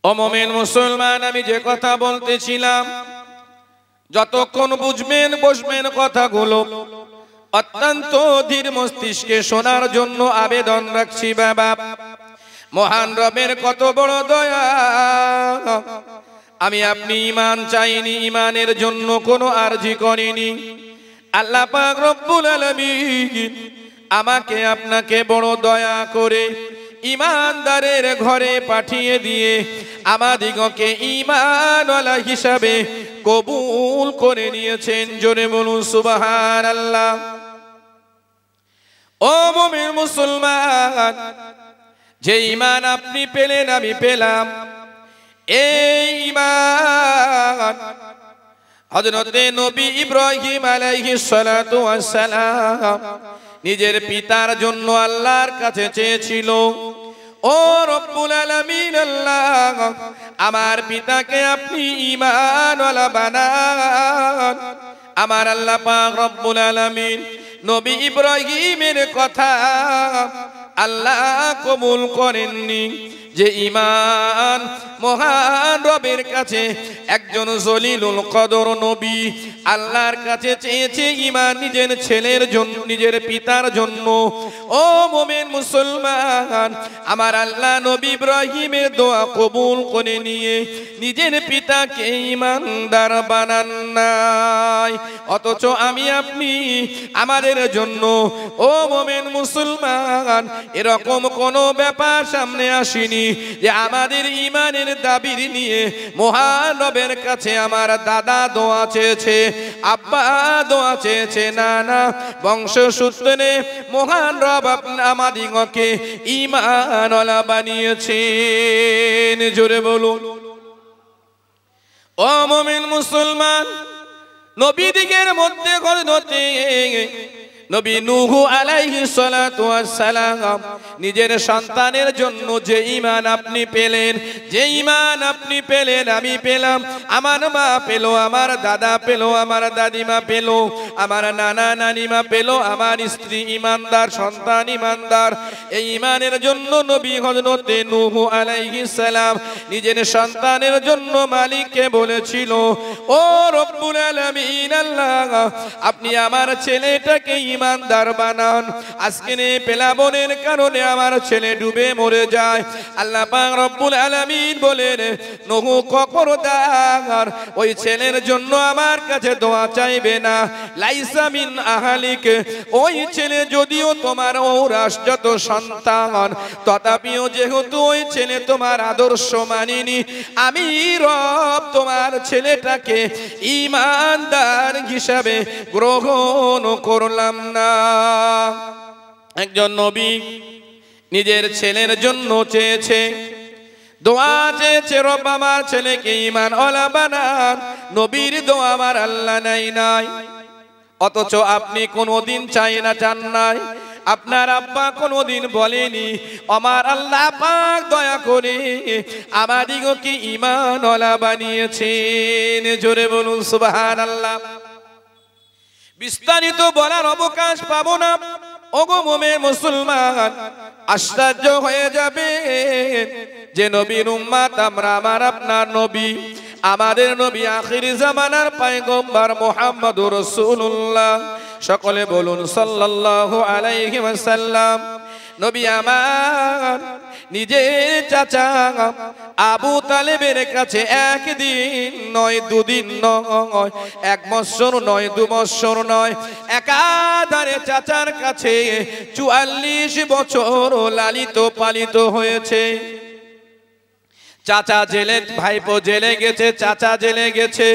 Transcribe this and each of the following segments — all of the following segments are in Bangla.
ও মুমিন মুসলমান, আমি যে কথা বলতেছিলাম, যতক্ষণ বুঝবেন বসবেন কথাগুলো অত্যন্ত ধীর মস্তিষ্কে শোনার জন্য আবেদন রাখছি বাবা। মহান রবের কত বড় দয়া, আমি আপনি ঈমান চাইনি, ঈমানের জন্য কোনো আরজি করিনি। আল্লাহ পাক রব্বুল আলামিন আমাকে আপনাকে বড় দয়া করে ঈমানদারের ঘরে পাঠিয়ে দিয়ে আমাদিগকে ঈমানওয়ালা হিসাবে কবুল করে নিয়েছেন। জোরে বলুন সুবহানাল্লাহ। ও মুমিন মুসলমান, যে ঈমান আপনি পেলেন আমি পেলাম, এই ঈমান হযরতে নবী ইব্রাহিম আলাইহিস সালাতু ওয়াস সালাম নিজের পিতার জন্য আল্লাহর কাছে চেয়েছিল, ও রব্বুল আলামিন আল্লাহ, আমার পিতাকে আপনি ঈমানওয়ালা বানান। আমার আল্লাহ পাক রব্বুল আলামিন নবী ইব্রাহিমের কথা আল্লাহ কবুল করেননি। যে ঈমান মহান রবের কাছে একজন জলিলুল কদর নবী আল্লাহর কাছে চেয়েছে ঈমান নিজের ছেলের জন্য, নিজের পিতার জন্য। ও মুমিন মুসলমান, আমার আল্লাহ নবী ইব্রাহিমের দোয়া কবুল করে নিয়ে নিজের পিতাকে ঈমানদার বানান নাই। অথচ আমি আপনি আমাদের জন্য, ও মুমিন মুসলমান, এরকম কোনো ব্যাপার সামনে আসেনি যে আমাদের ঈমানের দাবির নিয়ে মহান রবের কাছে আমার দাদা দোয়া চেয়েছে, আব্বা দোয়া চেয়েছে। না না, বংশসূত্রে মহান রব আমাদিগকে ঈমানওয়ালা বানিয়েছেন। জোরে বলুন। ও মুমিন মুসলমান, নবীদিগের মধ্যে হযরতে নবী নূহ আলাইহিস সালাতু ওয়াস সালাম নিজের সন্তানের জন্য যে ঈমান আপনি পেলেন, যে ঈমান আপনি পেলেন আমি পেলাম, আমার মা পেল, আমার দাদা পেল, আমার দাদিমা পেল, আমার নানা নানিমা পেল, আমার স্ত্রী ঈমানদার, সন্তান ঈমানদার। এই ঈমানের জন্য নবী হযরতে নূহ আলাইহিস সালাম নিজের সন্তানের জন্য মালিককে বলেছিল, ও রব্বুল আলামিন আল্লাহ, আপনি আমার ছেলেটাকে ঈমানদার বানান। আজকের এই পেলাবনের কারণে আমার ছেলে ডুবে মরে যায়। আল্লাহ পাক রব্বুল আলামিন বলেন, নূহ খবরদার ওই ছেলের জন্য আমার কাছে দোয়া চাইবে না। লাইসা মিন আহলিক, ওই ছেলে যদিও তোমার ঔরাসজাত সন্তান, তথাপিও যেহেতু ওই ছেলে তোমার আদর্শ মানিনি, আমি রব তোমার ছেলেটাকে ঈমানদার হিসাবে গ্রহণ করলাম না। একজন নবী নিজের ছেলের জন্য চেয়েছে, দোয়া চেয়েছে, রব আমার ছেলেকে ঈমানওয়ালা বানান। নবীর দোয়া আমার আল্লাহ নাই। অথচ আপনি কোনোদিন চাই না, চান নাই। আপনার আব্বা কোনোদিন বলেনি, আমার আল্লাহ পাক দয়া করে আমাদিগকে ঈমানওয়ালা বানিয়েছেন। জোরে বলুন সুবহানাল্লাহ। বিস্তারিত বলার অবকাশ পাবো না। ওগো মুমিন মুসলমান, আশ্চর্য হয়ে যাবে যে নবীর উম্মত আমরা, আমার আপনার নবী, আমাদের নবী আখির জামানার পয়গম্বর মুহাম্মদুর রাসূলুল্লাহ। সকলে বলুন সাল্লাল্লাহু আলাইহি ওয়াসাল্লাম। নবী আমার নিজের চাচা আবু তালেবের কাছে একদিন নয়, দুদিন নয়, 1 বৎসর নয়, 2 বৎসর নয়, একাধারে চাচার কাছে 44 বছর লালিত পালিত হয়েছে। চাচা জেলে, ভাইপো জেলে গেছে, চাচা জেলে গেছে।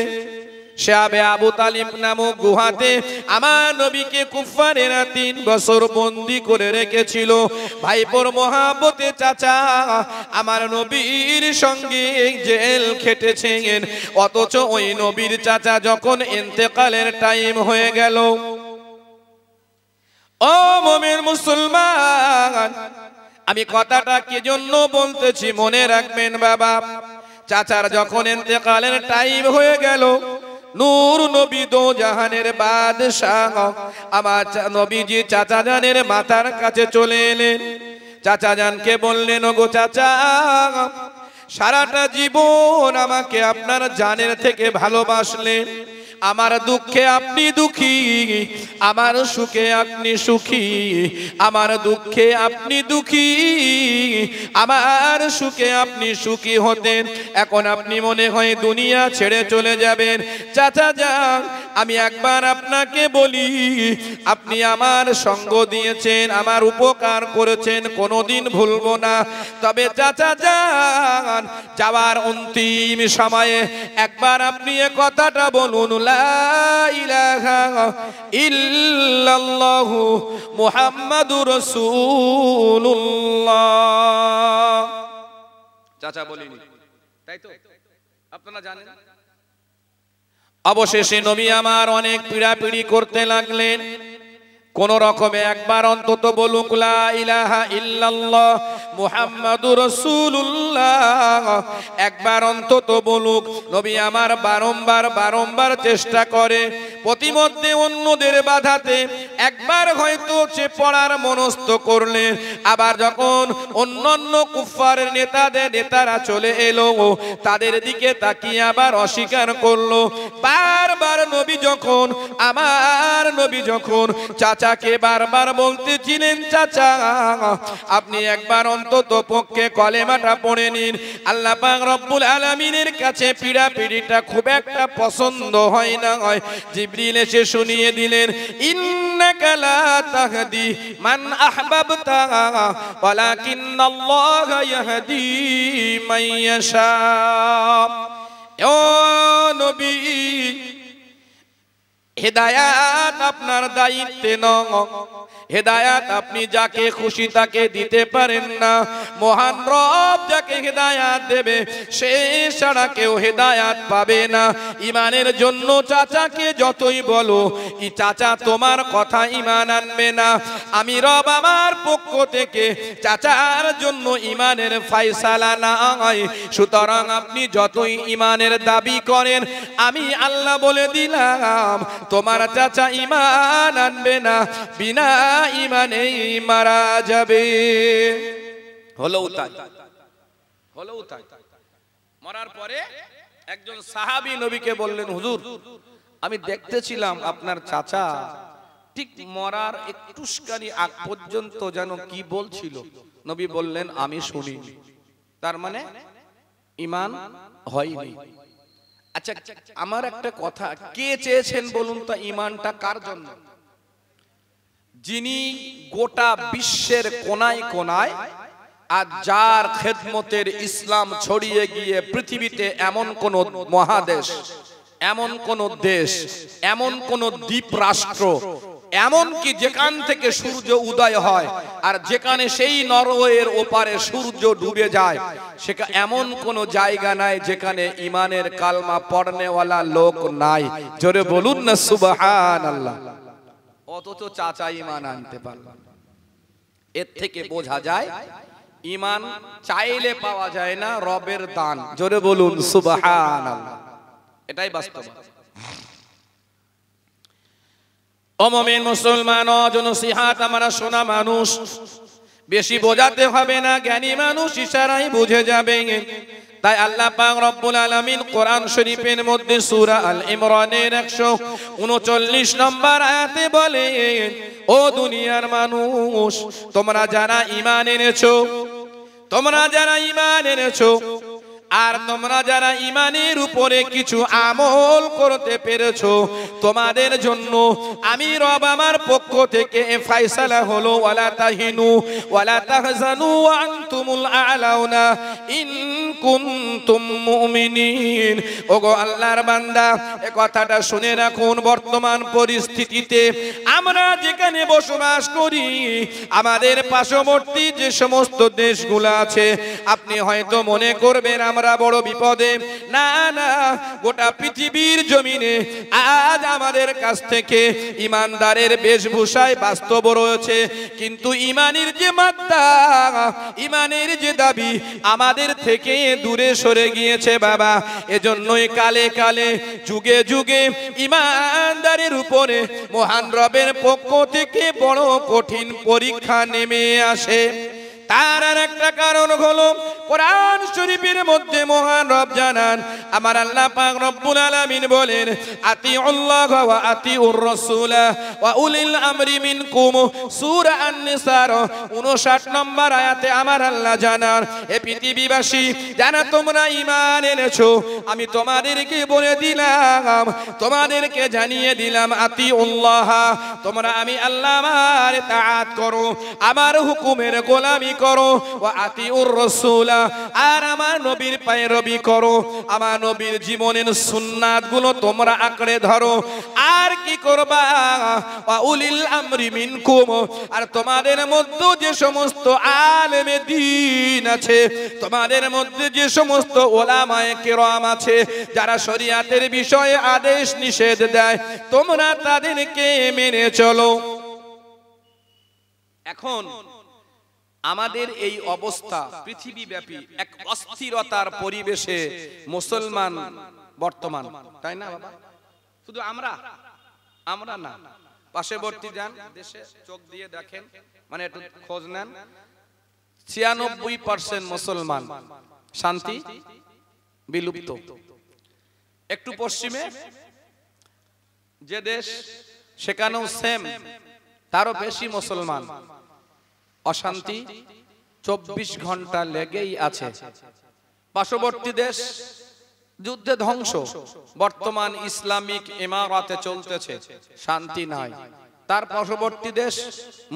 শাবে আবু তালিব নামক গুহাতে আমার নবীকে কুফারেরা 3 বছর বন্দী করে রেখেছিল। ভাইপোর মহাব্বতে চাচা আমার নবীর সঙ্গে জেল খেটেছেন। অথচ ওই নবীর চাচা যখন ইন্তেকালের টাইম হয়ে গেল, ও মুমিন মুসলমান, আমি কথাটা কি জন্য বলতেছি মনে রাখবেন বাবা। চাচার যখন ইন্তেকালের টাইম হয়ে গেল, নূর নবী দো জাহানের বাদশাহ আমার নবীজি চাচা জানের মাথার কাছে চলে এলেন। চাচা জানকে বললেন, ওগো চাচা, সারাটা জীবন আমাকে আপনার জানের থেকে ভালোবাসলেন, আমার দুঃখে আপনি দুঃখী, আমার সুখে আপনি সুখী, আমার দুঃখে আপনি দুঃখী, আমার সুখে আপনি সুখী হতেন। এখন আপনি মনে হয় দুনিয়া ছেড়ে চলে যাবেন। চাচা যান, আমি একবার আপনাকে বলি, আপনি আমার সঙ্গ দিয়েছেন, আমার উপকার করেছেন, কোনোদিন ভুলবো না। তবে চাচা যান, যাওয়ার অন্তিম সময়ে একবার আপনি এ কথাটা বলুন, লা ইলাহা ইল্লাল্লাহু মুহাম্মাদুর রাসূলুল্লাহ। চাচা বলিনি, তাই তো? আপনারা জানেন। অবশেষে নবী আমার অনেক পীড়াপিড়ি করতে লাগলেন, কোন রকমে একবার অন্তত বলুক লা ইলাহা ইল্লাল্লাহ মুহাম্মাদুর রাসূলুল্লাহ, একবার অন্তত বলুক। নবী আমার বারংবার চেষ্টা করে, প্রতিমধ্যে অন্যদের বাধাতে একবার হয়তো সে পড়ার মনস্থ করলেন। আবার যখন অন্যান্য কুফফারের নেতারা চলে এলো, তাদের দিকে তাকিয়ে আবার অস্বীকার করলো। বারবার নবী যখন চাচাকে বারবার বলতেছিলেন, চাচা আপনি একবার অন্তত পক্ষে কলেমাটা পড়ে নিন। আল্লাহ পাক রব্বুল আলামিনের কাছে পীড়াপিড়িটা খুব একটা পছন্দ হয় না। জিবরিল এসে শুনিয়ে দিলেন, ইন্নাকা লা তাহদি মান আহবাবতা ওয়ালাকিন্নাল্লাহা ইয়াহদি মান ইয়াশা। ও নবী, হেদায়াত আপনার দায়িত্বে নয়, হেদায়াত আপনি যাকে খুশি তাকে দিতে পারেন না। মহান রব যাকে হেদায়াত দেবে সে ছাড়া কেউ হেদায়াত পাবে না। ইমানের জন্য চাচাকে যতই বলো, চাচা তোমার কথা ইমান আনবে না। আমি রব আমার পক্ষ থেকে চাচার জন্য ইমানের ফায়সালা নাই। সুতরাং আপনি যতই ইমানের দাবি করেন, আমি আল্লাহ বলে দিলাম তোমার চাচা ইমান আনবে না, বিনা ইমানেই মারা যাবে। হলো তাই। মরার পরে একজন সাহাবী নবীকে বললেন, হুজুর আমি দেখতেছিলাম আপনার চাচা ঠিক মরার একটুখানি আগ পর্যন্ত যেন কি বলছিল। নবী বললেন, আমি শুনিনি। তার মানে ঈমান হয়নি। আচ্ছা, আমার একটা কথা, কে চেয়েছেন বলুন তো ঈমানটা কার জন্য? যিনি গোটা বিশ্বের কোনায় কোনায় আর যার খেদমতের ইসলাম ছড়িয়ে গিয়ে পৃথিবীতে এমন কোন মহাদেশ, এমন কোন দেশ, এমন কোন দ্বীপ রাষ্ট্র, এমন কি যেখান থেকে সূর্য উদয় হয় আর যেখানে সেই নরওয়ের ওপারে সূর্য ডুবে যায়, সেখানে এমন কোন জায়গা নাই যেখানে ইমানের কালমা পড়নেওয়ালা লোক নাই। জোরে বলুন না সুবহানাল্লাহ। অথচ চাচা ইমান আনতে পারল। এর থেকে বোঝা যায় ইমান চাইলে পাওয়া যায় না, রবের দান। জোরে বলুন সুবহানাল্লাহ। এটাই বাস্তব। ও মুমিন মুসলমান ও জনসিহাত, আমরা শোনা মানুষ, বেশি বোঝাতে হবে না, জ্ঞানী মানুষ ইশারায় বুঝে যাবে। তাই আল্লাহ পাক রব্বুল আলামিন কোরআন শরীফের মধ্যে সূরা আল ইমরানের 139 নম্বর আয়াতে বলে, ও দুনিয়ার মানুষ, তোমরা যারা ঈমান এনেছো, আর তোমরা যারা ঈমানের উপরে কিছু আমল করতে পেরেছো, তোমাদের জন্য আমি রব আমার পক্ষ থেকে ফয়সালা হলো, ওয়ালা তাহিনু ওয়ালা তাহজানু ওয়া আনতুমুল আ'লাউনা ইন কুনতুম মুমিনিন। ওগো আল্লাহর বান্দা, এই কথাটা শুনে রাখুন। বর্তমান পরিস্থিতিতে আমরা যেখানে বসবাস করি, আমাদের পার্শ্ববর্তী যে সমস্ত দেশগুলো আছে, আপনি হয়তো মনে করবেন আমরা বড় বিপদে। না না, গোটা পৃথিবীর জমিনে আজ আমাদের কাছ থেকে ইমানদারের বেশভূষায় বাস্তব রয়েছে, কিন্তু ইমানের যে মাত্রা, ইমানের যে দাবি আমাদের থেকে দূরে সরে গিয়েছে বাবা। এজন্যই কালে কালে যুগে যুগে ইমানদারের উপরে মহান রবের পক্ষ থেকে বড় কঠিন পরীক্ষা নেমে আসে। তার আর একটা কারণ হলো কোরআন শরীফের মধ্যে মহান রব জানান, আমার আল্লাহ পাক রব্বুল আলামিন বলেন, আতিউল্লাহ ওয়া আতিউর রাসূল ওয়া উলিল আমরি মিনকুম। সূরা আন-নিসা 59 নম্বর আয়াতে আমার আল্লাহ জানান, হে পৃথিবীবাসী, জানা তোমরা ঈমান এনেছো, আমি তোমাদেরকে বলে দিলাম, তোমাদেরকে জানিয়ে দিলাম, আতিউল্লাহ, তোমরা আমি আল্লাহ আমার তাআত করো, আমার হুকুমের গোলামি করো, ওয়া আতিউর রাসূল, আর আমার নবীর পায়রবি করো, আমার নবীর জীবনের সুন্নাতগুলো তোমরা আঁকড়ে ধরো। আর কি করবা? ওয়া উলিল আমরি মিনকুম, আর তোমাদের মধ্যে যে সমস্ত আলেমে দ্বীন আছে, তোমাদের মধ্যে যে সমস্ত উলামায়ে কিরাম আছে, যারা শরীয়তের বিষয়ে আদেশ নিষেধ দেয়, তোমরা তাদেরকে মেনে চলো। এখন আমাদের এই অবস্থা পৃথিবীব্যাপী এক অস্থিরতার পরিবেশে মুসলমান বর্তমান, তাই না বাবা? শুধু আমরা না, পার্শ্ববর্তী যান দেশে চোখ দিয়ে দেখেন, মানে একটু খোঁজ নেন, 96% মুসলমান, শান্তি বিলুপ্ত। একটু পশ্চিমে যে দেশ, সেখানেও সেম, তারও বেশি মুসলমান, অশান্তি 24 ঘন্টা লেগেই আছে। পার্শ্ববর্তী দেশ যুদ্ধে ধ্বংস, বর্তমান ইসলামিক ইমারতে চলতেছে, শান্তি নাই। তার পার্শ্ববর্তী দেশ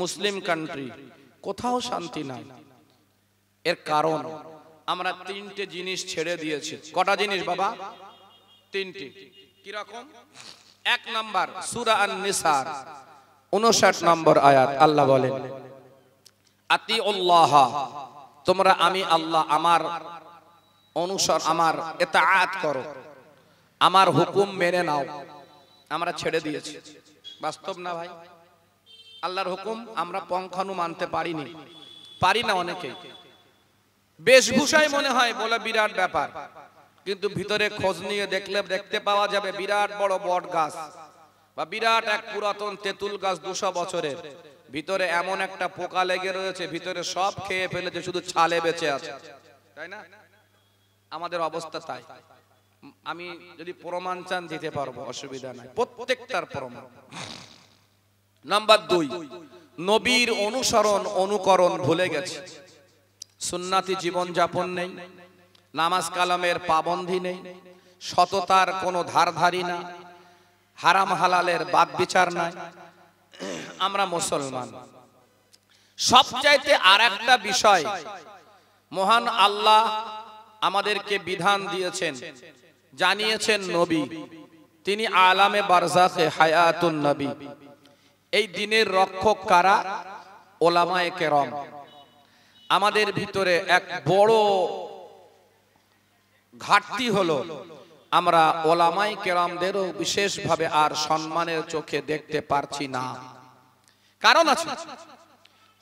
মুসলিম কান্ট্রি, কোথাও শান্তি নাই। এর কারণ আমরা 3টে জিনিস ছেড়ে দিয়েছি। কটা জিনিস বাবা? 3টি। কি রকম? 1 নাম্বার, সূরা আন-নিসা 59 নম্বর আয়াত, আল্লাহ বলেন, আতিউল্লাহ, তোমরা আমি আল্লাহ আমার অনুসরণ, আমার ইতাআত করো, আমার হুকুম মেনে নাও। আমরা ছেড়ে দিয়েছি, বাস্তব না ভাই? আল্লাহর হুকুম আমরা পঙ্খানু মানতে পারি না অনেকেই। বেশভূষায় মনে হয় বলে বিরাট ব্যাপার, কিন্তু ভিতরে খোঁজ নিয়ে দেখলে দেখতে পাওয়া যাবে বিরাট বড় বট গাছ বা বিরাট এক পুরাতন তেঁতুল গাছ 200 বছরের, ভিতরে এমন একটা পোকা লেগে রয়েছে, ভিতরে সব খেয়ে ফেলেছে, শুধু ছালে বেঁচে আছে, তাই না? আমাদের অবস্থা তাই। আমি যদি প্রমাণ চান দিতে পারবো, অসুবিধা নাই, প্রত্যেকটার প্রমাণ। নাম্বার 2, নবীর অনুসরণ অনুকরণ ভুলে গেছে, সুন্নাতি জীবন যাপন নেই, নামাজ কালামের পাবন্ধি নেই, সততার কোনো ধারধারি না, হারাম হালালের বাদ বিচার নাই। আমরা মুসলমান। সবচাইতে আর একটা বিষয়, মহান আল্লাহ আমাদেরকে বিধান দিয়েছেন, জানিয়েছেন নবী, তিনি আলামে বারজাখে হায়াতুন নবী। এই দিনের রক্ষক কারা? ওলামায়ে কেরাম। আমাদের ভিতরে এক বড় ঘাটতি হলো, আমরা ওলামায়ে কেরামদেরও বিশেষভাবে আর সম্মানের চোখে দেখতে পারছি না। কারণ আছে,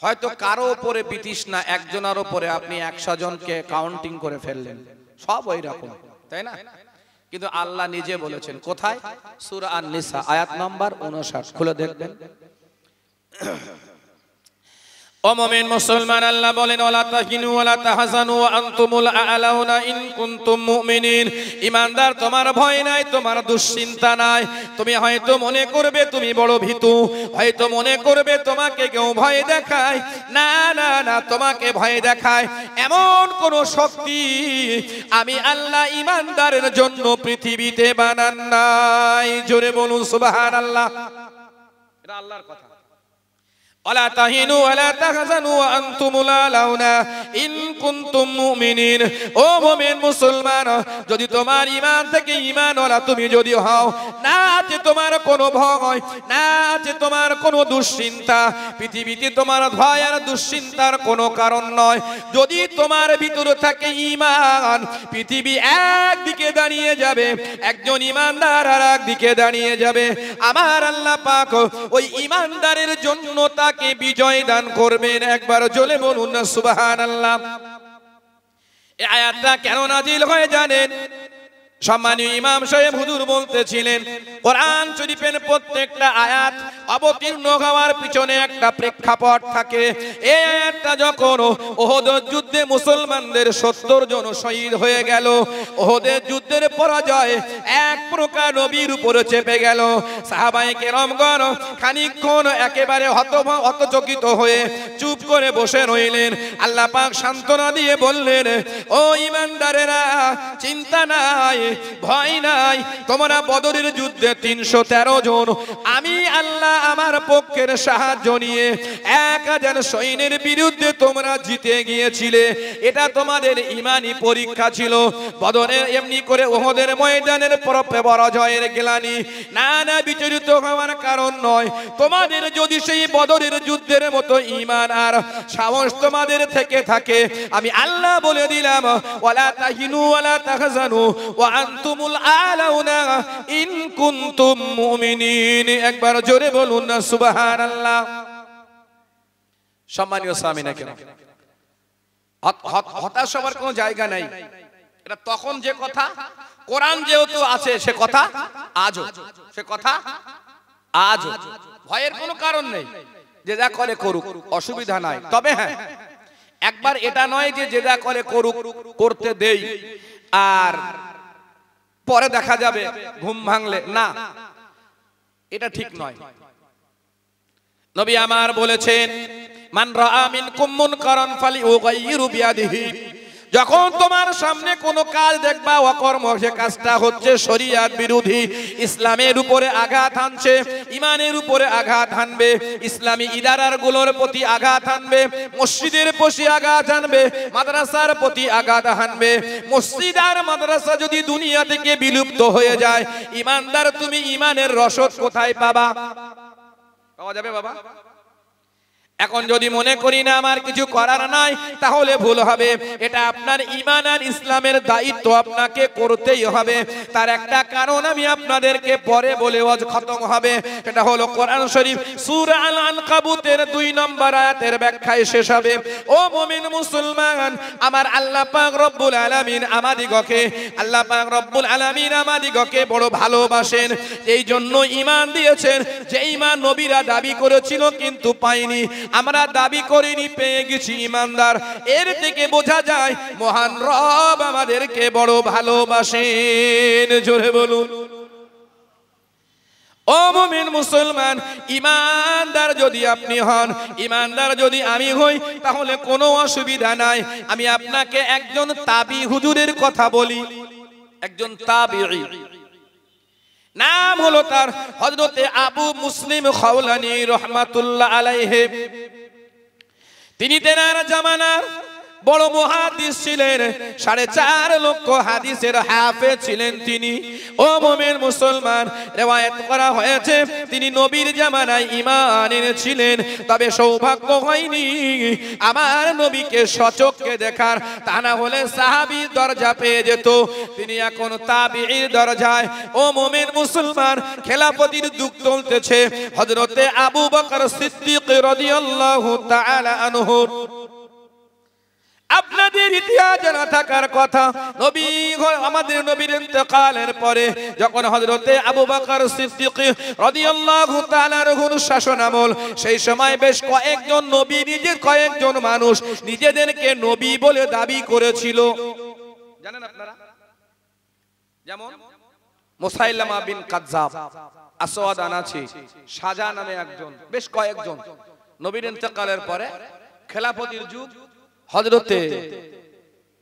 হয়তো কারো উপরে বিতৃষ্ণা, একজনের উপরে আপনি 100 জনকে কাউন্টিং করে ফেললেন, সব ওই রকম, তাই না? কিন্তু আল্লাহ নিজে বলেছেন, কোথায়? সূরা আন-নিসা আয়াত নাম্বার 59, খুলে দেখবেন। ও মুমিন মুসলমান, আল্লাহ বলেন, ওয়ালা তাহিনু ওয়ালা তাহজানু ওয়া আনতুমুল আ'লাউনা ইন কুনতুম মুমিনিন। ঈমানদার, তোমার ভয় নাই, তোমার দুশ্চিন্তা নাই। তুমি হয়তো মনে করবে তুমি বড় ভীতু, হয়তো মনে করবে তোমাকে কেউ ভয় দেখায়। না না না, তোমাকে ভয় দেখায় এমন কোন শক্তি আমি আল্লাহ ঈমানদারের জন্য পৃথিবীতে বানান নাই। জোরে বলুন সুবহানাল্লাহ। এটা আল্লাহর কথা। ওয়ালা তাহিনু ওয়ালা তাহজানু ওয়া আনতুমুল আ'লাউনা ইন কুনতুম মুমিনিন। ও মুমিন মুসলমান, যদি তোমার ঈমান থেকে ঈমানওয়ালা তুমি যদি হও, না আছে তোমার কোনো ভয়, না আছে তোমার কোনো দুশ্চিন্তা, পৃথিবীতে তোমার ভয় আর দুশ্চিন্তার কোনো কারণ নয়। যদি তোমার ভিতরে থাকে ঈমান, পৃথিবী একদিকে দাঁড়িয়ে যাবে, একজন ঈমানদার আর একদিকে দাঁড়িয়ে যাবে। আমার আল্লাহ পাক ওই ঈমানদারের জন্য তাকে বিজয় দান করবেন। একবার জোরে বলুন না সুবহানাল্লাহ। এই আয়াতটা কেন নাজিল হয় জানেন? সম্মানীয় ইমাম সাহেব হুজুর বলতেছিলেন কোরআন শরীফের প্রত্যেকটা আয়াত অবতীর্ণ হওয়ার পিছনে একটা প্রেক্ষাপট থাকে। এই আয়াতটা যখন উহুদের যুদ্ধে মুসলমানদের 70 জন শহীদ হয়ে গেল, উহুদের যুদ্ধের পরাজয় এক প্রকার নবীর উপরে চেপে গেল। সাহাবায়ে কেরামগণ খানিকক্ষণ একেবারে হতচকিত হয়ে চুপ করে বসে রইলেন। আল্লাহ পাক সান্ত্বনা দিয়ে বললেন, ও ঈমানদারেরা, চিন্তা নাই, ভয় নাই, তোমরা বদরের যুদ্ধে 313 জন, আমি আল্লাহ আমার পক্ষের সাহায্য নিয়ে 1000 সৈন্যের বিরুদ্ধে তোমরা জিতে গিয়েছিলে। এটা তোমাদের ঈমানি পরীক্ষা ছিল। বদরের এমনি করে উহুদের ময়দানের পরাজয়ের গ্লানি না বিচলিত হওয়ার কারণ নয়। তোমাদের যদি সেই বদরের যুদ্ধের মতো ঈমান আর সাহস তোমাদের থেকে থাকে, আমি আল্লাহ বলে দিলাম, ওয়ালা তাহিনু ওয়ালা তাহজানু ওয়া আনতুমুল আলাউনা ইন কুনতুম মুমিনিন। একবার জোরে বলুন না সুবহানাল্লাহ। সম্মানীয় সামিনা কেরাম, হতাশ হওয়ার কোনো জায়গা নাই। এটা তখন যে কথা, কোরআন যেহেতু আছে সে কথা আজও, সে কথা আজও। ভয়ের কোনো কারণ নেই, যে যা করে করুক, অসুবিধা নাই। তবে হ্যাঁ, একবার এটা নয় যে যে যা করে করুক, করতে দেই আর পরে দেখা যাবে ঘুম ভাঙলে, না, এটা ঠিক নয়। নবী আমার বলেছেন, মান রাআ মিনকুম মুনকারান ফালিয়ুগাইয়িরু বিয়াদিহি। যখন তোমার সামনে কোনো কাজ দেখবা অকর্ম, সে কাজটা হচ্ছে শরীয়ত বিরোধী, ইসলামের উপরে আঘাত হানছে, ইমানের উপরে আঘাত হানবে, ইসলামী ইদারার গুলোর প্রতি আঘাত হানবে, মসজিদের প্রতি আঘাত হানবে, মাদ্রাসার প্রতি আঘাত হানবে। মসজিদ আর মাদ্রাসা যদি দুনিয়া থেকে বিলুপ্ত হয়ে যায়, ইমানদার তুমি ইমানের রসদ কোথায় পাবা? পাওয়া যাবে বাবা? এখন যদি মনে করি না আমার কিছু করার নাই, তাহলে ভুল হবে। এটা আপনার ঈমান আর ইসলামের দায়িত্ব, আপনাকে করতেই হবে। তার একটা কারণ আমি আপনাদেরকে পরে বলে ওয়াজ খতম হবে। সেটা হলো কোরআন শরীফ সূরা আল আনকাবুতের 2 নম্বর আয়াতের ব্যাখ্যায় শেষ হবে। ও মুমিন মুসলমান, আমার আল্লাহ পাক রব্বুল আলামিন আমাদিগকে, আল্লাহ পাক রব্বুল আলামিন আমাদিগকে বড় ভালোবাসেন। এই জন্য ঈমান দিয়েছেন, যে ঈমান নবীরা দাবি করেছিল কিন্তু পায়নি, আমরা দাবি করিনি, পেয়ে গেছি ঈমানদার। এর থেকে বোঝা যায় মহান রব আমাদেরকে বড় ভালোবাসেন। জোরে বলুন। ও মুমিন মুসলমান, ঈমানদার যদি আপনি হন, ঈমানদার যদি আমি হই, তাহলে কোনো অসুবিধা নাই। আমি আপনাকে একজন তাবি হুজুরের কথা বলি। একজন তাবিঈ, নাম হলো তার হযরতে আবু মুসলিম খাওলানী রাহমাতুল্লাহ আলাইহি। তিনি তেনার জামানার বড় মুহাদ্দিস ছিলেন, 4.5 লক্ষ হাদিসের হাফেজ ছিলেন তিনি। ও মুমিন মুসলমান, riwayat করা হয়েছে তিনি নবীর জামানায় ঈমান এনেছিলেন, তবে সৌভাগ্য হয়নি আমার নবীকে সচক্ষে দেখার, তা না হলে সাহাবীর দরজা পেয়ে যেত। তিনি এখন তাবিঈর দরজায়। ও মুমিন মুসলমান, খেলাফতির যুগ চলতেছে। হযরতে আবু বকর সিদ্দিক রাদিয়াল্লাহু তাআলা আনহু, আপনাদের ইতিহাস জানা থাকার কথা, নবী আমাদের নবীর ইন্তেকালের পরে যখন হযরতে আবু বকর সিদ্দিক রাদিয়াল্লাহু তাআলা আনহুর শাসনামল, সেই সময় বেশ কয়েকজন নবী, নিজের কয়েকজন মানুষ নিজেদেরকে নবী বলে দাবি করেছিল। জানেন আপনারা? যেমন মুসাইলামা বিন কাযযাব, আসওয়াদ আনাছি, সাজা নামে একজন, বেশ কয়েকজন। নবীর ইন্তেকালের পরে খেলাফতির যুগ, হযরতে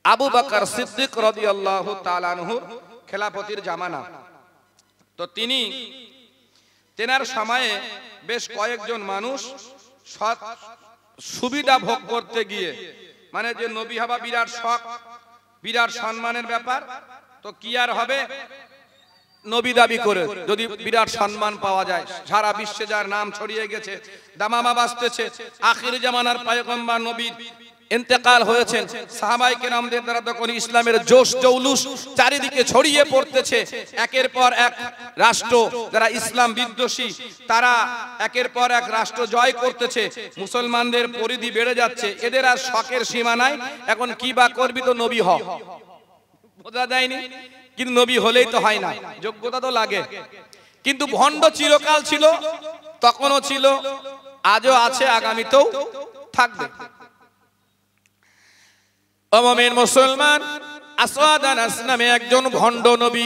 আবু বকর সিদ্দিক রাদিয়াল্লাহু তাআলা আনহুর খেলাফতির জামানা। তো তিনি তেনার সময়ে বেশ কয়েকজন মানুষ সুবিধা ভোগ করতে গিয়ে, মানে যে নবী হওয়া বিরাট শখ, বিরাট সম্মানের ব্যাপার, তো কি আর হবে, নবী দাবি করে যদি বিরাট সম্মান পাওয়া যায়, সারা বিশ্বে যার নাম ছড়িয়ে গেছে, দামামা বাজতেছে, আখির জামানার পয়গম্বর নবীর ইন্তেকাল হয়েছেন, সাহাবায়ে কেরামদের দ্বারা তখন ইসলামের জোশ জৌলুস চারিদিকে ছড়িয়ে পড়তেছে। একের পর এক রাষ্ট্র যারা ইসলাম বিদ্বেষী, তারা একের পর এক রাষ্ট্র জয় করতেছে, মুসলমানদের পরিধি বেড়ে যাচ্ছে, এদের আর শখের সীমা নাই। এখন কি বা করবি, তো নবী হ, বোঝা যায়নি। কিন্তু নবী হলেই তো হয় না, যোগ্যতা তো লাগে। কিন্তু ভণ্ড চিরকাল ছিল, তখনও ছিল, আজও আছে, আগামীতেও থাকবে। ও মুমিন মুসলমান, আসওয়াদ আনাস নামে একজন ভণ্ড নবী,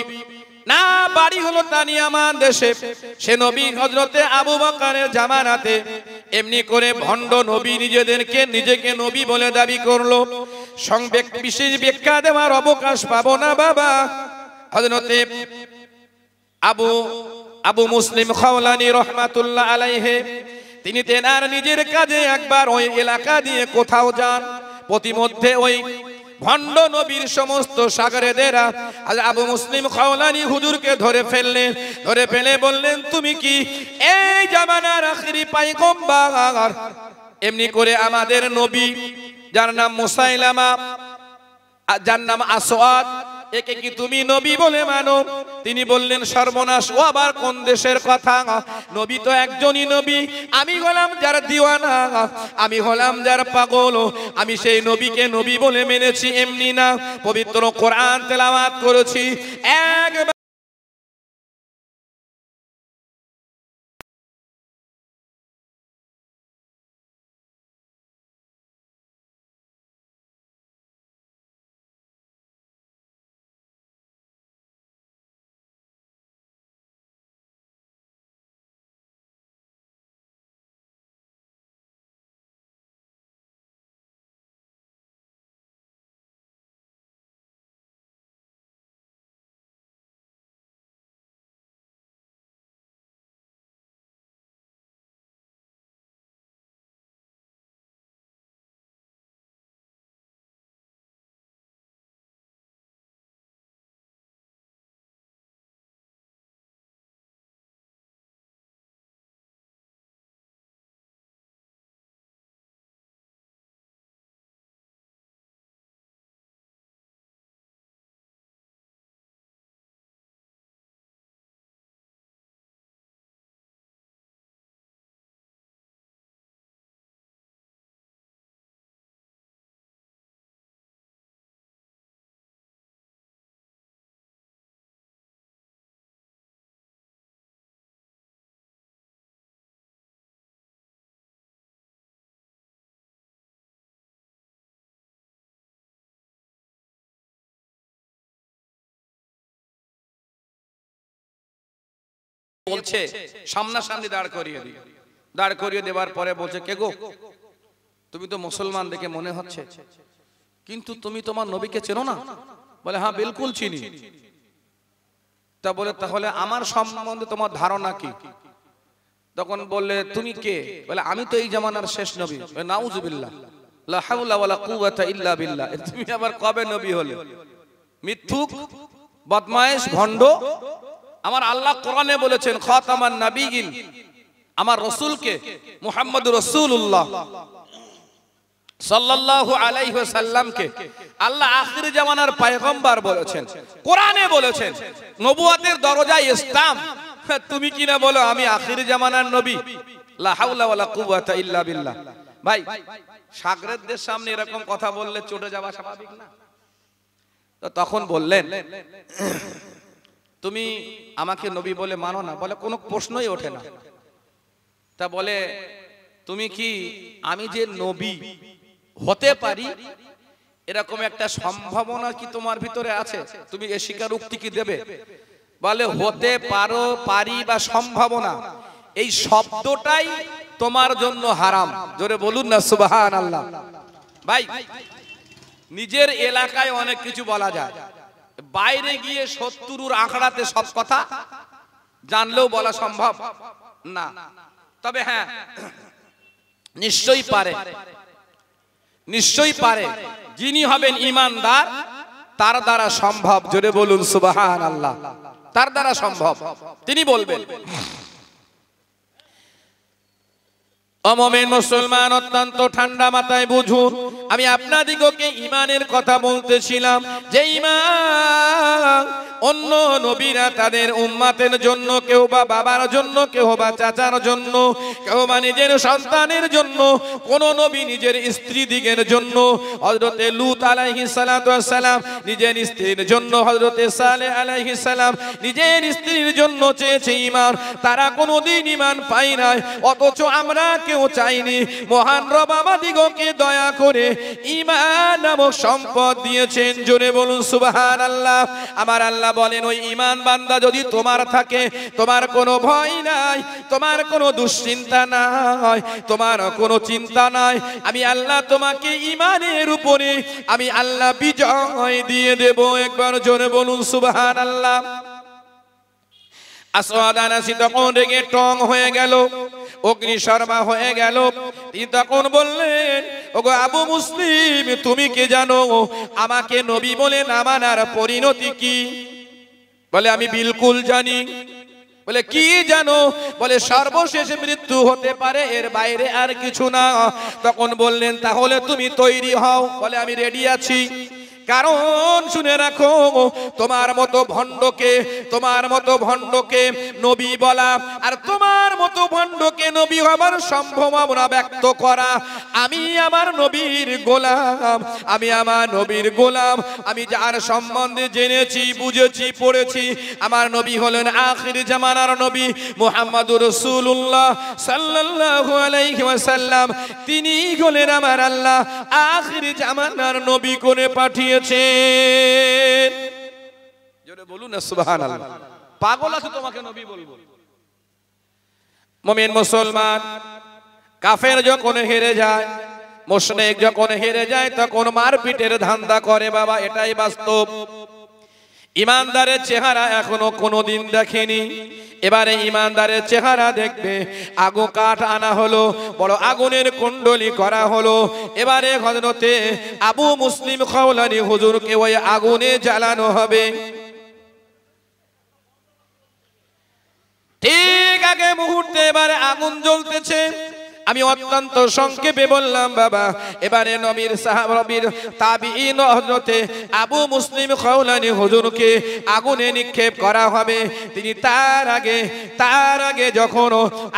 না বাড়ি হলো তানিয়ামান দেশে। সে নবী হযরতে আবু বকরের জামানাতে এমনি করে ভণ্ড নবী নিজেকে নবী বলে দাবি করলো। বিশেষ ব্যাখ্যা দেওয়ার অবকাশ পাবো না বাবা। হযরতে আবু মুসলিম খাওলানি রহমাতুল্লাহ আলাইহি, তিনি তেনার নিজের কাজে একবার ওই এলাকা দিয়ে কোথাও যান। প্রতিমধ্যে ওই ভণ্ড নবীর সমস্ত শাগরেদেরা আবু মুসলিম খাওলানি হুজুরকে ধরে ফেলে বললেন, তুমি কি এই জামানার আখিরি পয়গম্বর? এমনি করে আমাদের নবী, যার নাম মুসাইলামা, যার নাম আসওয়াদ, একে কি তুমি নবী বলে মানো? তিনি বললেন, সর্বনাশ, ও আবার কোন দেশের কথা? নবী তো একজনই নবী, আমি হলাম যার দিওয়ানা, আমি হলাম যার পাগল। আমি সেই নবীকে নবী বলে মেনেছি এমনি না, পবিত্র কোরআন তেলাওয়াত করেছি। একবার বলছে, সামনাসামনি দাঁড় করিয়ে দেওয়ার পরে বলছে, কে গো, তুমি তো মুসলমান দেখে মনে হচ্ছে, কিন্তু তুমি তোমার নবীকে চেনো না? বলে, হ্যাঁ বিলকুল চিনি। তা বলে, তাহলে আমার সম্বন্ধে তোমার ধারণা কি? তখন বললে, তুমি কে? বলে, আমি তো এই জামানার শেষ নবী। নাউজুবিল্লাহ, লা হাওলা ওয়ালা কুওয়াতা ইল্লা বিল্লাহ। তুমি আবার কবে নবী হলে? মিথ্যুক, বদমাইশ, ভণ্ড। আমার আল্লাহ কোরআনে বলেছেন, খাতামান নাবিয়িন, আমার রাসূলকে মুহাম্মদুর রাসূলুল্লাহ সাল্লাল্লাহু আলাইহি ওয়াসাল্লামকে আল্লাহ আখির জামানার পয়গম্বর বলেছেন, কোরআনে বলেছেন, নবুয়তের দরজায় ইসলাম। তুমি কি না বলো আমি আখির জামানার নবী? লা হাওলা ওয়ালা কুওয়াতা ইল্লা বিল্লাহ। ভাই, শাগরেদদের সামনে এরকম কথা বললে চটে যাওয়া স্বাভাবিক না? তো তখন বললেন, তুমি আমাকে নবী বলে মানো না? বলে, কোনো প্রশ্নই ওঠে না। তা বলে, তুমি কি আমি যে নবী হতে পারি এরকম একটা সম্ভাবনা কি তোমার ভিতরে আছে? তুমি এ স্বীকারোক্তি কি দেবে? বলে, হতে পারি বা সম্ভাবনা, এই শব্দটাই তোমার জন্য হারাম। জোরে বলুন না সুবহানাল্লাহ। ভাই, নিজের এলাকায় অনেক কিছু বলা যায়, বাইরে গিয়ে শত্রুর আখড়াতে সব কথা জানলেও বলা সম্ভব না। তবে হ্যাঁ, নিশ্চয়ই পারে, যিনি হবেন ঈমানদার তার দ্বারা সম্ভব। জোরে বলুন সুবহানাল্লাহ। তার দ্বারা সম্ভব, তিনি বলবেন। ও মুমিন মুসলমান, অত্যন্ত ঠান্ডা মাথায় বুঝুন, আমি আপনাদিগকে ঈমানের কথা বলতেছিলাম, যে ঈমান অন্য নবীরা তাদের উম্মতের জন্য, কেউ বা বাবার জন্য, কেউ বা চাচার জন্য, কেউ বা নিজের সন্তানের জন্য, কোন নবী নিজের স্ত্রী দিগের জন্য। হযরতে লূত আলাইহিস সালাতু ওয়াস সালাম নিজের স্ত্রীর জন্য, হযরতে সালেহ আলাইহিস সালাম নিজের স্ত্রীর জন্য চেয়েছে ঈমান। তারা কোনোদিন ঈমান পায় নাই, অথচ আমরা কেউ চাইনি। মহান রব আমাদিগকে দয়া করে ঈমান নামক সম্পদ দিয়েছেন। জোরে বলুন সুবহানাল্লাহ। আমার আল্লাহ বলেন, ওই ঈমান বান্দা যদি তোমার থাকে, তোমার কোনো ভয় নাই, তোমার কোনো দুশ্চিন্তা নাই, তোমার কোনো চিন্তা নাই। আমি আল্লাহ তোমাকে ঈমানের উপরে আমি আল্লাহ বিজয় দিয়ে দেব। একবার জোরে বলুন সুবহানাল্লাহ। আসওয়াদ আনাসি তখন রেগে টং হয়ে গেল, অগ্নিশর্মা হয়ে গেল। তিনি তখন বললেন, ওগো আবু মুসলিম, তুমি কে জানো আমাকে নবী বলে না মানার পরিণতি কি? বলে, আমি বিলকুল জানি। বলে, কি জানো? বলে, সর্বশেষ মৃত্যু হতে পারে, এর বাইরে আর কিছু না। তখন বললেন, তাহলে তুমি তৈরি হও। বলে, আমি রেডি আছি। কারণ শুনে রাখো, তোমার মতো ভণ্ডকে নবী বলা আর তোমার মতো ভণ্ডকে নবী হবার সম্ভাবনা ব্যক্ত করা, আমি আমার নবীর গোলাম, আমি আমার নবীর গোলাম। আমি যার সম্বন্ধে জেনেছি, বুঝেছি, পড়েছি, আমার নবী হলেন আখির জামানার নবী মুহাম্মদুর রাসূলুল্লাহ সাল্লাল্লাহু আলাইহি ওয়াসাল্লাম। তিনি হলেন আমার আল্লাহ আখির জামানার নবী করে পাঠিয়ে। বলুন না সুবহানাল্লাহ। পাগল আছে তোমাকে নবী বলবো? মুমিন মুসলমান কাফের যখন হেরে যায়, মুশরিক যখন হেরে যায়, তখন মারপিটের ধান্দা করে। বাবা, এটাই বাস্তব। ইমানদারের চেহারা এখনো কোনোদিন দেখেনি। এবারে ইমানদারের চেহারা দেখবে। আগুন কাঠ আনা হলো, বড় আগুনের কুণ্ডলী করা হলো। এবারে হযরতে আবু মুসলিম খাওলানি হুজুরকে ওই আগুনে জ্বালানো হবে। ঠিক আগে মুহূর্তে এবারে আগুন জ্বলতেছে। আমি অত্যন্ত সংক্ষেপে বললাম বাবা। এবারে নবীর সাহাবীর তাবিঈন হযরতে আবু মুসলিম খাওলানি হুজুরকে আগুনে নিক্ষেপ করা হবে। তিনি তার আগে যখন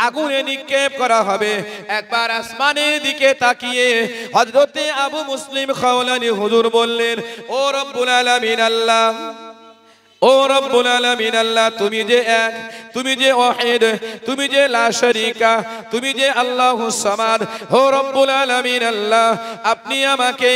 আগুনে নিক্ষেপ করা হবে, একবার আসমানের দিকে তাকিয়ে হযরতে আবু মুসলিম খাওলানি হুজুর বললেন, ও রব্বুল আলামিন আল্লাহ, ও রব্বুল আলামিন আল্লাহ, তুমি যে এক, তুমি যে ওয়াহিদ, তুমি যে লা শারীকা, তুমি যে আল্লাহুস সামাদ। ও রব্বুল আলামিন আল্লাহ, আপনি আমাকে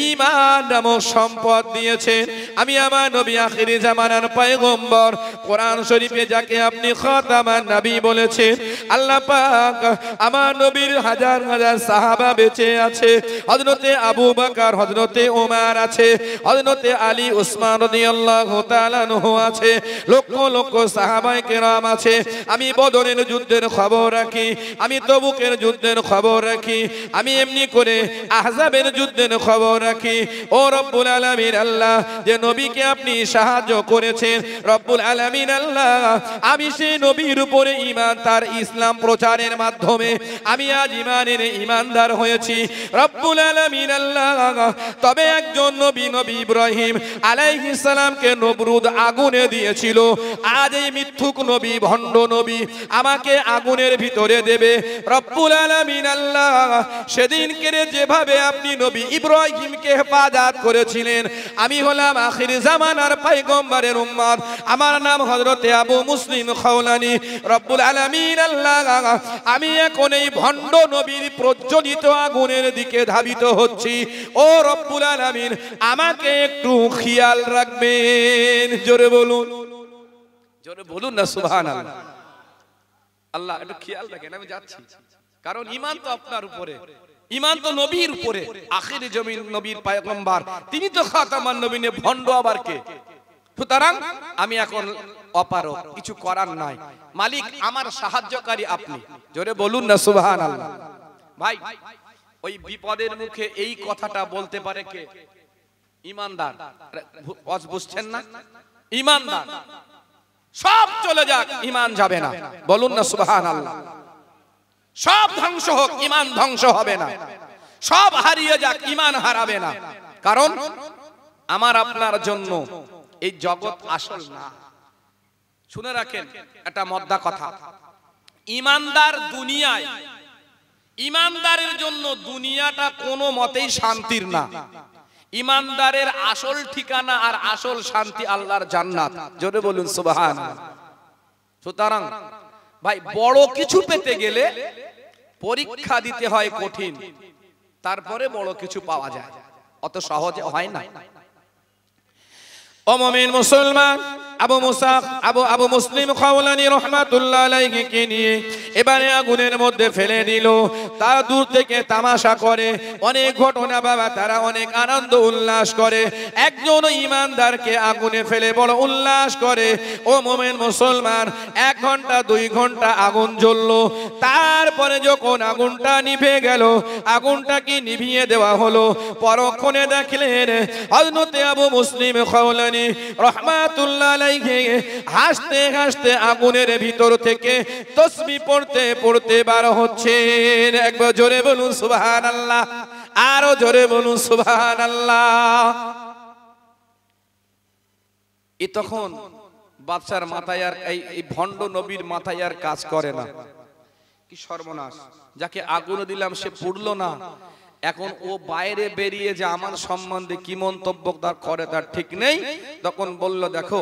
ঈমান নামক সম্পদ দিয়েছেন। আমি আমার নবী আখিরি জামানার পয়গম্বর, কোরআন শরীফে যাকে আপনি খাতামান নবী বলেছেন। আল্লাহ পাক আমার নবীর হাজার হাজার সাহাবা বেঁচে আছে। হযরতে আবু বকর, হযরতে ওমর আছে, হযরতে আলী, উসমান রাদিয়াল্লাহু তাআলা আছে, লক্ষ লক্ষ সাহাবায়ে কেরাম আছে। আমি বদরের যুদ্ধের খবর রাখি, আমি তবুকের যুদ্ধের খবর রাখি, আমি এমনি করে আহজাবের যুদ্ধের খবর রাখি। ও রব্বুল আলামিন আল্লাহ, যে নবীকে আপনি সাহায্য করেছেন, রব্বুল আলামিন আল্লাহ, আমি সেই নবীর উপরে ঈমান, তার ইসলাম প্রচারের মাধ্যমে আমি আজ ঈমানের ঈমানদার হয়েছি রব্বুল আলামিন আল্লাহ। তবে একজন নবী, নবী ইব্রাহিম আলাইহিস সালামকে নমরুদ আগুনে দিয়েছিল। আজ এই মিথ্যুক নবী, ভণ্ড নবী আমাকে আগুনের ভিতরে দেবে রব্বুল আলামিন আল্লাহ। সেদিনকে যেভাবে আপনি নবী ইব্রাহিমকে হেফাজত করেছিলেন, আমি হলাম আখির জামানার পয়গম্বরের উম্মত, আমার নাম হযরতে আবু মুসলিম খাওলানি। রব্বুল আলামিন আল্লাহ, আমি এখন এই ভণ্ড নবীর প্রজ্বলিত আগুনের দিকে ধাবিত হচ্ছি। ও রব্বুল আলামিন, আমাকে একটু খেয়াল রাখবেন। জোরে বলুন, জোরে বলুন না সুবহানাল্লাহ। আল্লাহ একটু খেয়াল রাখেন, আমি যাচ্ছি। কারণ ঈমান তো আপনার উপরে, ঈমান তো নবীর উপরে। আখির জমিন নবীর পয়গম্বর, তিনি তো খাতামান নবীনে, ভণ্ড আবার কে? সুতরাং আমি এখন অপারক, কিছু করার নাই। মালিক আমার সাহায্যকারী আপনি। জোরে বলুন না সুবহানাল্লাহ। ভাই, ওই বিপদের মুখে এই কথাটা বলতে পারে কে? ঈমানদার। বুঝছেন না? ঈমানদার। সব চলে যাক, ঈমান যাবে না। বলুন না সুবহানাল্লাহ। সব ধ্বংস হোক, ঈমান ধ্বংস হবে না। সব হারিয়ে যাক, ঈমান হারাবে না। কারণ আমার আপনার জন্য এই জগৎ আসল না। শুনে রাখেন একটা মদ্দা কথা, ইমানদার দুনিয়ায়, ইমানদারের জন্য দুনিয়াটা কোনো মতেই শান্তির না। ইমানদারের আসল ঠিকানা আর আসল শান্তি আল্লাহর জান্নাত। জোরে বলুন সুবহানাল্লাহ। সুতরাং ভাই, বড় কিছু পেতে গেলে পরীক্ষা দিতে হয় কঠিন, তারপরে বড় কিছু পাওয়া যায়, অত সহজে হয় না। ও মুমিন মুসলমান, আবু মুসলিম খাওলানী রাহমাতুল্লাহ আলাইহি কে নিয়ে এবারে আগুনের মধ্যে ফেলে দিল। তার দূর থেকে তামাশা করে, অনেক ঘটনা বাবা, তারা অনেক আনন্দ উল্লাস করে। একজন ঈমানদারকে আগুনে ফেলে বড় উল্লাস করে। ও মুমিন মুসলমান, 1 ঘন্টা 2 ঘন্টা আগুন জ্বললো, তারপরে যখন আগুনটা নিভে গেল, আগুনটা কি নিভিয়ে দেওয়া হলো, পরক্ষণে দেখলেন হযরত আবু মুসলিম খাওলানী রাহমাতুল্লাহ আলাইহি হাসতে হাসতে আগুনের ভিতর থেকে তাসবিহ পড়তে পড়তে বার হচ্ছেন। একবার জোরে বলুন সুবহানাল্লাহ, আরো জোরে বলুন সুবহানাল্লাহ। এই তখন বাদশার মাথায় আর এই ভণ্ড নবীর মাথায় আর কাজ করে না। কি সর্বনাশ, যাকে আগুন দিলাম সে পুড়লো না, এখন ও বাইরে বেরিয়ে যে আমার সম্বন্ধে কি মন্তব্য করে তার ঠিক নেই। তখন বলল, দেখো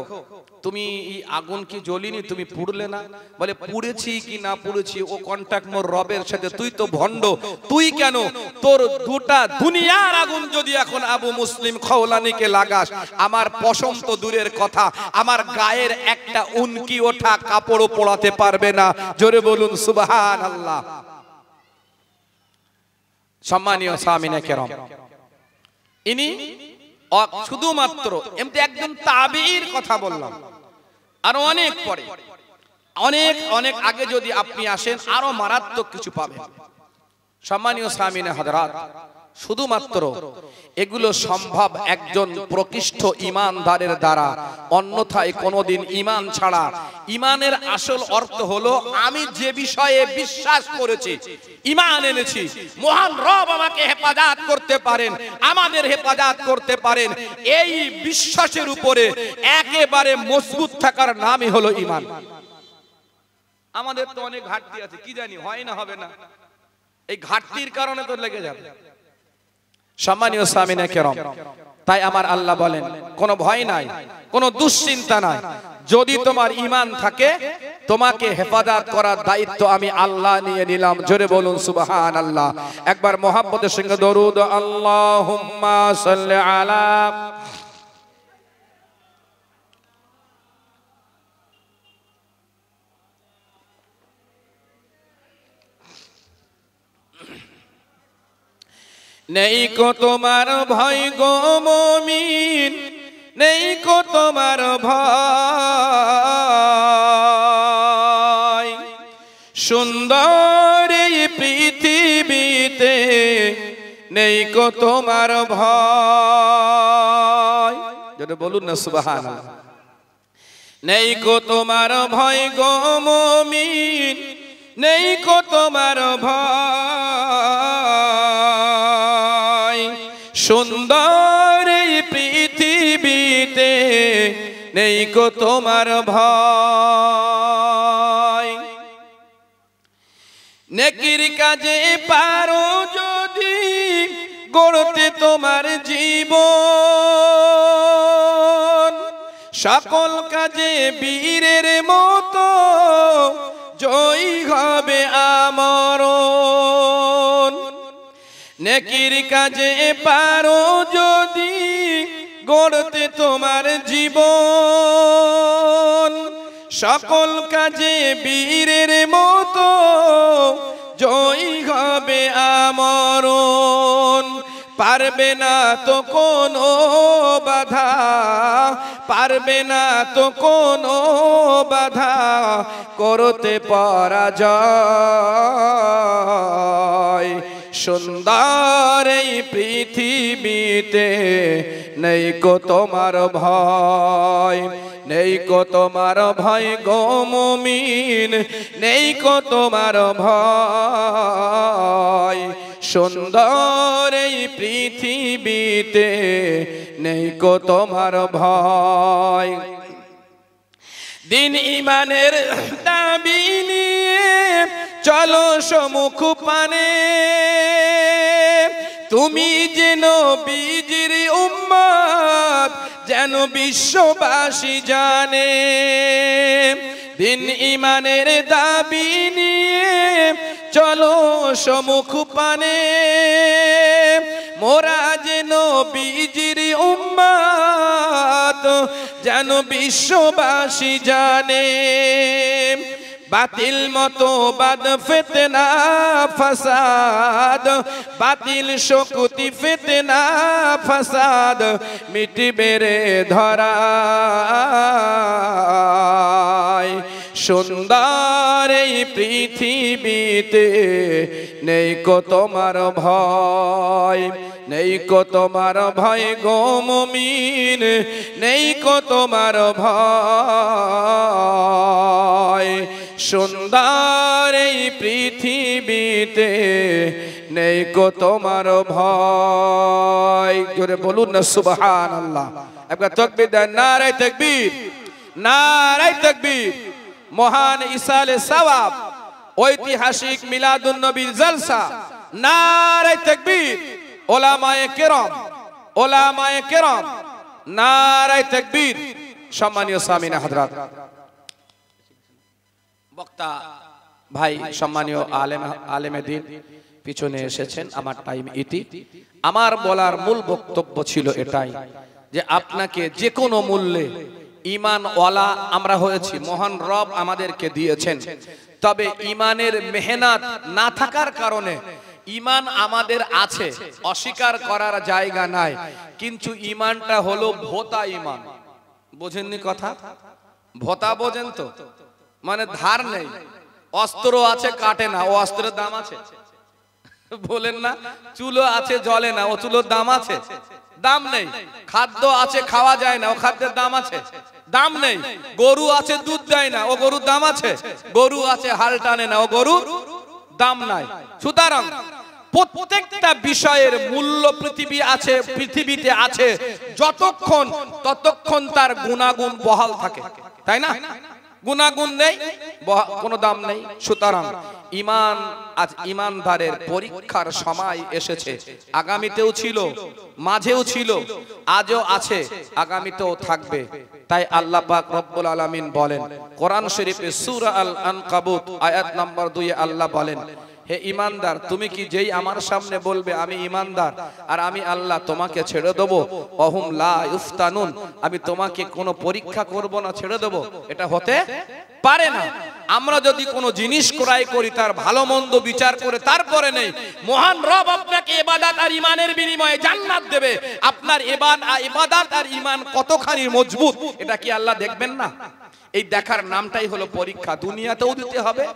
তুমি এই আগুন কি জ্বলিনি, তুমি পুড়লে না? বলে পুড়েছি কি না পুড়েছি ও কন্টাক্ট মোর রবের সাথে, তুই তো ভণ্ড, তুই কেন তোর দুটা দুনিয়ার আগুন যদি এখন আবু মুসলিম খাওলানীকে লাগাস, আমার পশম তো দূরের কথা, আমার গায়ের একটা উনকি ওঠা কাপড়ও পোড়াতে পারবে না। জোরে বলুন সুবহানাল্লাহ। সম্মানীয় সামিনে কেরাম, ইনি শুধুমাত্র এমনি একজন তাবিঈর কথা বললাম, আর অনেক পরে অনেক অনেক আগে যদি আপনি আসেন আরো মারাত্মক কিছু পাবেন। সম্মানীয় সামিনে হযরত, শুধুমাত্র এগুলো সম্ভব একজন প্রকৃষ্ট ঈমানদারের দ্বারা, অন্যথায় কোনোদিন ঈমান ছাড়া। ঈমানের আসল অর্থ হলো আমি যে বিষয়ে বিশ্বাস করেছি, ঈমান এনেছি, মহান রব আমাকে হেফাজত করতে পারেন, আমাদের হেফাজত করতে পারেন, এই বিশ্বাসের উপরে একেবারে মজবুত থাকার নামই হলো ঈমান। আমাদের তো অনেক ঘাটতি আছে, কি জানি হয় না হবে না, এই ঘাটতির কারণে তো লেগে যাবে। সম্মানীয় সামিনে কেরাম, তাই আমার আল্লাহ বলেন কোনো ভয় নাই, কোনো দুশ্চিন্তা নাই, যদি তোমার ঈমান থাকে তোমাকে হেফাজত করার দায়িত্ব আমি আল্লাহ নিয়ে নিলাম। জোরে বলুন সুবহানাল্লাহ। একবার মুহাব্বতের সঙ্গে দরুদ, আল্লাহুম্মা সাল্লি আলা নেই কো তোমার ভয় গো মুমিন, নেই কো তোমার ভয়, সুন্দর এই পৃথিবীতে নেই কো তোমার ভয়। যদি বলুন না সুবহানাল্লাহ। নেই কো তোমার ভয় গো মুমিন, নেই কো তোমার ভয়, সুন্দর এই পৃথিবীতে নেই কো তোমার ভয়। নেকির কাজে পারো যদি গড়তে তোমার জীবন, সকল কাজে বীরের মতো জয়ী হবে আমরণ। নেকির কাজে পারো যদি গড়তে তোমার জীবন, সকল কাজে বীরের মতো জয়ী হবে আমরণ। পারবে না তো কোনো বাধা, পারবে না তো কোনো বাধা করতে পরাজয়, সুন্দর এই পৃথিবীতে নেই কো তোমার ভয়, নেই কো তোমার ভয় গো মুমিন, নেই কো তোমার ভয়, সুন্দর এই পৃথিবীতে নেই কো তোমার ভয়। দিন ইমানের দাবি নিয়ে চলো সম্মুখ পানে, তুমি যেন নবীজির উম্মত যেন বিশ্ববাসী জানে। দিন ইমানের দাবি নিয়ে চলো সম্মুখ পানে, মোরা যেন নবীজির উম্মত যেন বিশ্ববাসী জানে। বাতিল মতবাদ ফিতনা ফাসাদ, বাতিল শক্তি ফিতনা ফাসাদ মিটবে রে ধরায়। সুন্দর এই পৃথিবীতে নেই কো তোমার ভয়, নেই কো তোমার ভয় গো মুমিন, নেই কো তোমার ভয়। সুন্দর এই পৃথিবীতে নেই কো তোমার ভয়। জোরে বলুন না সুবহানাল্লাহ। একবার তাকবীর দেন, নারায়ে তাকবীর, নারায়ে তাকবীর। মহান ইসালে সওয়াব ঐতিহাসিক মিলাদুন নবীর জলসা, নারায়ে তাকবীর। উলামায়ে কিরাম, উলামায়ে কিরাম, নারায়ে তাকবীর। সম্মানীয় সামিনা হযরত, বক্তা ভাই, সম্মানীয় আলেমে দ্বীন পিছনে এসেছেন, আমার টাইম ইতি। আমার বলার মূল বক্তব্য ছিল এটাই যে আপনাকে যে কোনো মূল্যে ঈমান ওয়ালা আমরা হয়েছি, মহান রব আমাদেরকে দিয়েছেন। তবে ঈমানের মেহনত না থাকার কারণে ঈমান আমাদের আছে, অস্বীকার করার জায়গা নাই, কিন্তু ঈমানটা হলো ভোতা ঈমান। বোঝেননি কথা? ভোতা বোঝেন তো? মানে ধার নেই, অস্ত্র আছে কাটে না, ও অস্ত্রের দাম আছে? বলেন না। চুলো আছে জ্বলে না, ও চুলোর দাম আছে? দাম নেই। খাদ্য আছে খাওয়া যায় না, ও খাদ্যের দাম আছে? দাম নেই। গরু আছে দুধ দেয় না, ও গরুর দাম আছে? গরু আছে হাল টানে না, ও গরুর দাম নাই। সুতরাং প্রত্যেকটা বিষয়ের মূল্য পৃথিবীতে আছে যতক্ষণ ততক্ষণ তার গুণাগুণ বহাল থাকে, তাই না? গুণাগুণ নেই, কোনো দাম নেই। সুতরাং ঈমান, আজ ঈমানদারের পরীক্ষার সময় এসেছে। আগামীতেও ছিল, মাঝেও ছিল, আজও আছে, আগামীতেও থাকবে। তাই আল্লাহ পাক রব্বুল আলামিন বলেন কোরআন শরীফে সূরা আল আনকাবুত আয়াত নাম্বার 2 এ আল্লাহ বলেন, হে ঈমানদার, তুমি কি যেই আমার সামনে বলবে আমি ঈমানদার আর আমি আল্লাহ তোমাকে ছেড়ে দেব, ওহুম লা ইফতানুন, আমি তোমাকে কোনো পরীক্ষা করব না, ছেড়ে দেব, এটা হতে পারে না। আমরা যদি কোনো জিনিস ক্রয় করি তার ভালো মন্দ বিচার করে তারপরে নেই, মহান রব আপনাকে ইবাদত আর ঈমানের বিনিময়ে জান্নাত দেবে। আপনার ইবাদত আর ঈমান কতখানি মজবুত এটা কি আল্লাহ দেখবেন না? এই দেখার নামটাই হলো পরীক্ষা। দুনিয়াতেও দিতে হবে,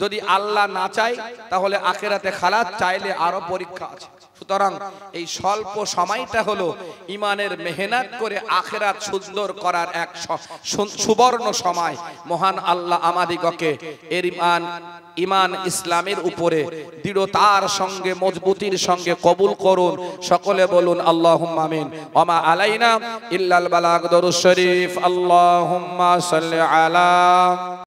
যদি আল্লাহ না চায় তাহলে আখিরাতে খালাত, চাইলে আরো পরীক্ষা আছে। সুতরাং এই স্বল্প সময়টা হলো ঈমানের মেহনত করে আখিরাত সুন্দর করার এক সুবর্ণ সময়। মহান আল্লাহ আমাদিগকে এর ঈমান ইসলামের উপরে দৃঢ়তার সঙ্গে মজবুতির সঙ্গে কবুল করুন। সকলে বলুন আল্লাহুম্মা আমিন। ওয়া মা আলাইনা ইল্লাল বালাগ। দরুদ শরীফ। আল্লাহুম্মা সাল্লি আলা